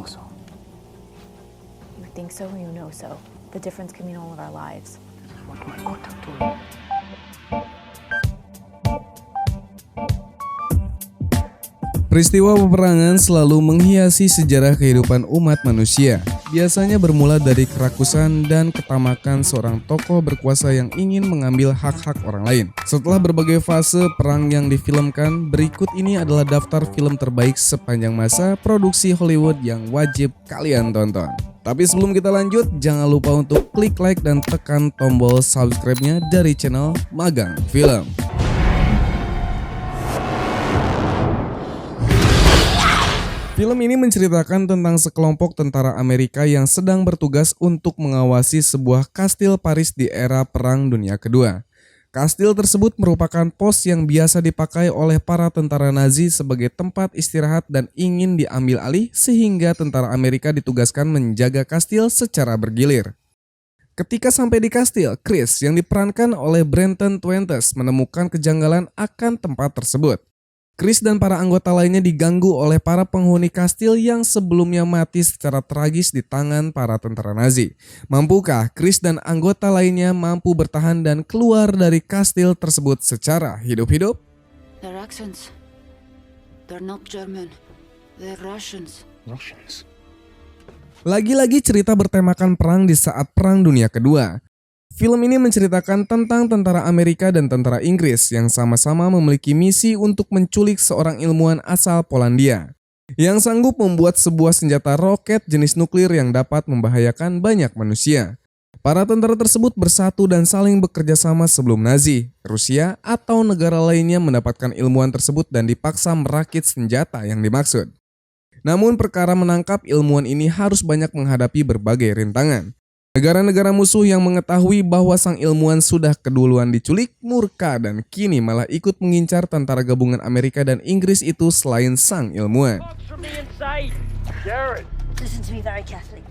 think so. You think so or you know so. The difference can mean all of our lives. This is what my otak told me. Peristiwa peperangan selalu menghiasi sejarah kehidupan umat manusia. Biasanya bermula dari kerakusan dan ketamakan seorang tokoh berkuasa yang ingin mengambil hak-hak orang lain. Setelah berbagai fase perang yang difilmkan, berikut ini adalah daftar film terbaik sepanjang masa produksi Hollywood yang wajib kalian tonton. Tapi sebelum kita lanjut, jangan lupa untuk klik like dan tekan tombol subscribe-nya dari channel Magang Film. Film ini menceritakan tentang sekelompok tentara Amerika yang sedang bertugas untuk mengawasi sebuah kastil Paris di era Perang Dunia Kedua. Kastil tersebut merupakan pos yang biasa dipakai oleh para tentara Nazi sebagai tempat istirahat dan ingin diambil alih sehingga tentara Amerika ditugaskan menjaga kastil secara bergilir. Ketika sampai di kastil, Chris yang diperankan oleh Brenton Twentes menemukan kejanggalan akan tempat tersebut. Chris dan para anggota lainnya diganggu oleh para penghuni kastil yang sebelumnya mati secara tragis di tangan para tentara Nazi. Mampukah Chris dan anggota lainnya mampu bertahan dan keluar dari kastil tersebut secara hidup-hidup? Their accents. They're not German. They're Russians. Russians. Lagi-lagi cerita bertemakan perang di saat Perang Dunia Kedua. Film ini menceritakan tentang tentara Amerika dan tentara Inggris yang sama-sama memiliki misi untuk menculik seorang ilmuwan asal Polandia yang sanggup membuat sebuah senjata roket jenis nuklir yang dapat membahayakan banyak manusia. Para tentara tersebut bersatu dan saling bekerja sama sebelum Nazi, Rusia, atau negara lainnya mendapatkan ilmuwan tersebut dan dipaksa merakit senjata yang dimaksud. Namun perkara menangkap ilmuwan ini harus banyak menghadapi berbagai rintangan. Negara-negara musuh yang mengetahui bahwa sang ilmuwan sudah keduluan diculik, murka dan kini malah ikut mengincar tentara gabungan Amerika dan Inggris itu selain sang ilmuwan. Listen to me very carefully.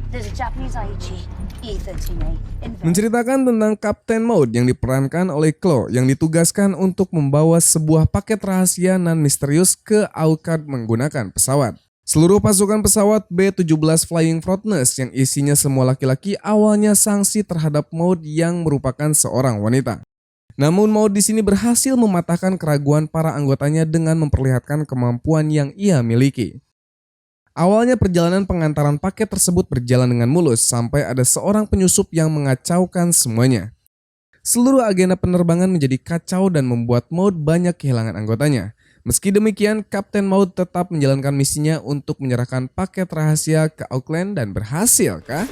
There's a Japanese IEG, E-13A. Menceritakan tentang Kapten Maud yang diperankan oleh Chloe yang ditugaskan untuk membawa sebuah paket rahasia nan misterius ke Auckland menggunakan pesawat. Seluruh pasukan pesawat B-17 Flying Frontness yang isinya semua laki-laki awalnya sanksi terhadap Maud yang merupakan seorang wanita. Namun Maud di sini berhasil mematahkan keraguan para anggotanya dengan memperlihatkan kemampuan yang ia miliki. Awalnya perjalanan pengantaran paket tersebut berjalan dengan mulus sampai ada seorang penyusup yang mengacaukan semuanya. Seluruh agenda penerbangan menjadi kacau dan membuat Maud banyak kehilangan anggotanya. Meski demikian, Kapten Maud tetap menjalankan misinya untuk menyerahkan paket rahasia ke Auckland dan berhasil, kah?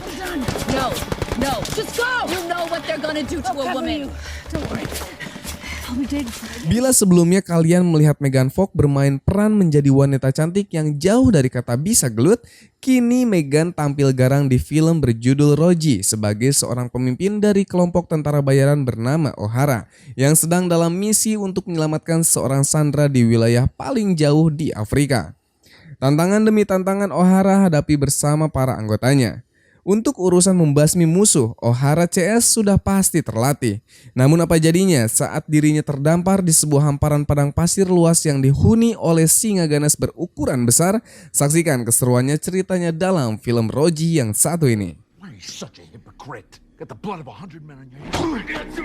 No, just go! You know what they're gonna do to a woman. Don't worry. Bila sebelumnya kalian melihat Megan Fox bermain peran menjadi wanita cantik yang jauh dari kata bisa gelut, kini Megan tampil garang di film berjudul Roji sebagai seorang pemimpin dari kelompok tentara bayaran bernama O'Hara yang sedang dalam misi untuk menyelamatkan seorang sandera di wilayah paling jauh di Afrika. Tantangan demi tantangan O'Hara hadapi bersama para anggotanya. Untuk urusan membasmi musuh, O'Hara CS sudah pasti terlatih. Namun apa jadinya saat dirinya terdampar di sebuah hamparan padang pasir luas yang dihuni oleh singa ganas berukuran besar? Saksikan keseruannya ceritanya dalam film Roji yang satu ini. Why are you such a hypocrite? Got the blood of 100 men on your hands.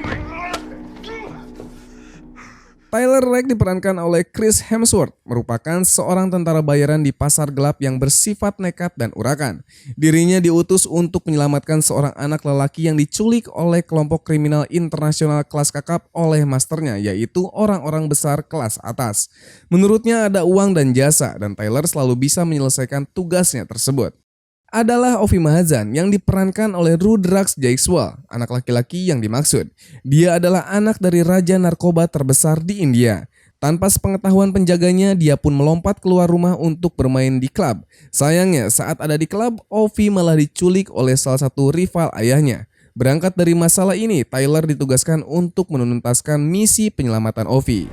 Tyler Rake diperankan oleh Chris Hemsworth, merupakan seorang tentara bayaran di pasar gelap yang bersifat nekat dan urakan. Dirinya diutus untuk menyelamatkan seorang anak lelaki yang diculik oleh kelompok kriminal internasional kelas kakap oleh masternya, yaitu orang-orang besar kelas atas. Menurutnya ada uang dan jasa, dan Tyler selalu bisa menyelesaikan tugasnya tersebut. Adalah Ovi Mahazan yang diperankan oleh Rudrax Jaiswal, anak laki-laki yang dimaksud. Dia adalah anak dari raja narkoba terbesar di India. Tanpa sepengetahuan penjaganya, dia pun melompat keluar rumah untuk bermain di klub. Sayangnya, saat ada di klub, Ovi malah diculik oleh salah satu rival ayahnya. Berangkat dari masalah ini, Tyler ditugaskan untuk menuntaskan misi penyelamatan Ovi.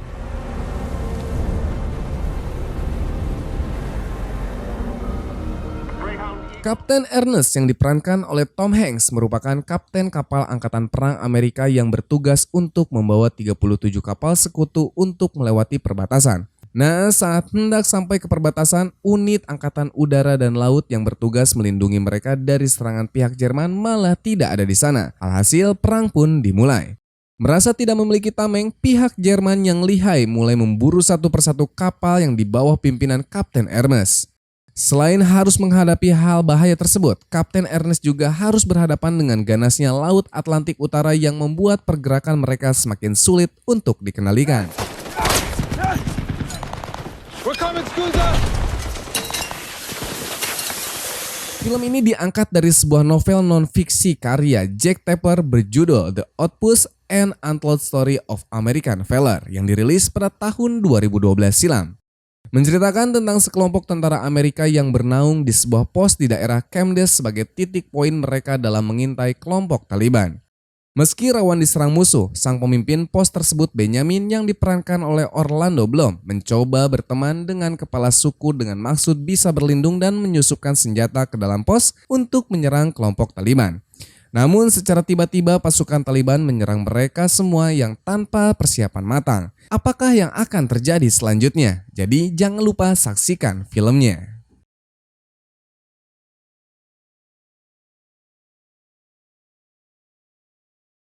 Kapten Ernest yang diperankan oleh Tom Hanks merupakan kapten kapal angkatan perang Amerika yang bertugas untuk membawa 37 kapal sekutu untuk melewati perbatasan. Nah, saat hendak sampai ke perbatasan, unit Angkatan Udara dan Laut yang bertugas melindungi mereka dari serangan pihak Jerman malah tidak ada di sana. Alhasil, perang pun dimulai. Merasa tidak memiliki tameng, pihak Jerman yang lihai mulai memburu satu persatu kapal yang di bawah pimpinan Kapten Ernest. Selain harus menghadapi hal bahaya tersebut, Kapten Ernest juga harus berhadapan dengan ganasnya Laut Atlantik Utara yang membuat pergerakan mereka semakin sulit untuk dikendalikan. Film ini diangkat dari sebuah novel non-fiksi karya Jack Tapper berjudul The Outpost and Untold Story of American Valor yang dirilis pada tahun 2012 silam. Menceritakan tentang sekelompok tentara Amerika yang bernaung di sebuah pos di daerah Camp Death sebagai titik poin mereka dalam mengintai kelompok Taliban. Meski rawan diserang musuh, sang pemimpin pos tersebut Benjamin yang diperankan oleh Orlando Bloom mencoba berteman dengan kepala suku dengan maksud bisa berlindung dan menyusupkan senjata ke dalam pos untuk menyerang kelompok Taliban. Namun secara tiba-tiba pasukan Taliban menyerang mereka semua yang tanpa persiapan matang. Apakah yang akan terjadi selanjutnya? Jadi jangan lupa saksikan filmnya.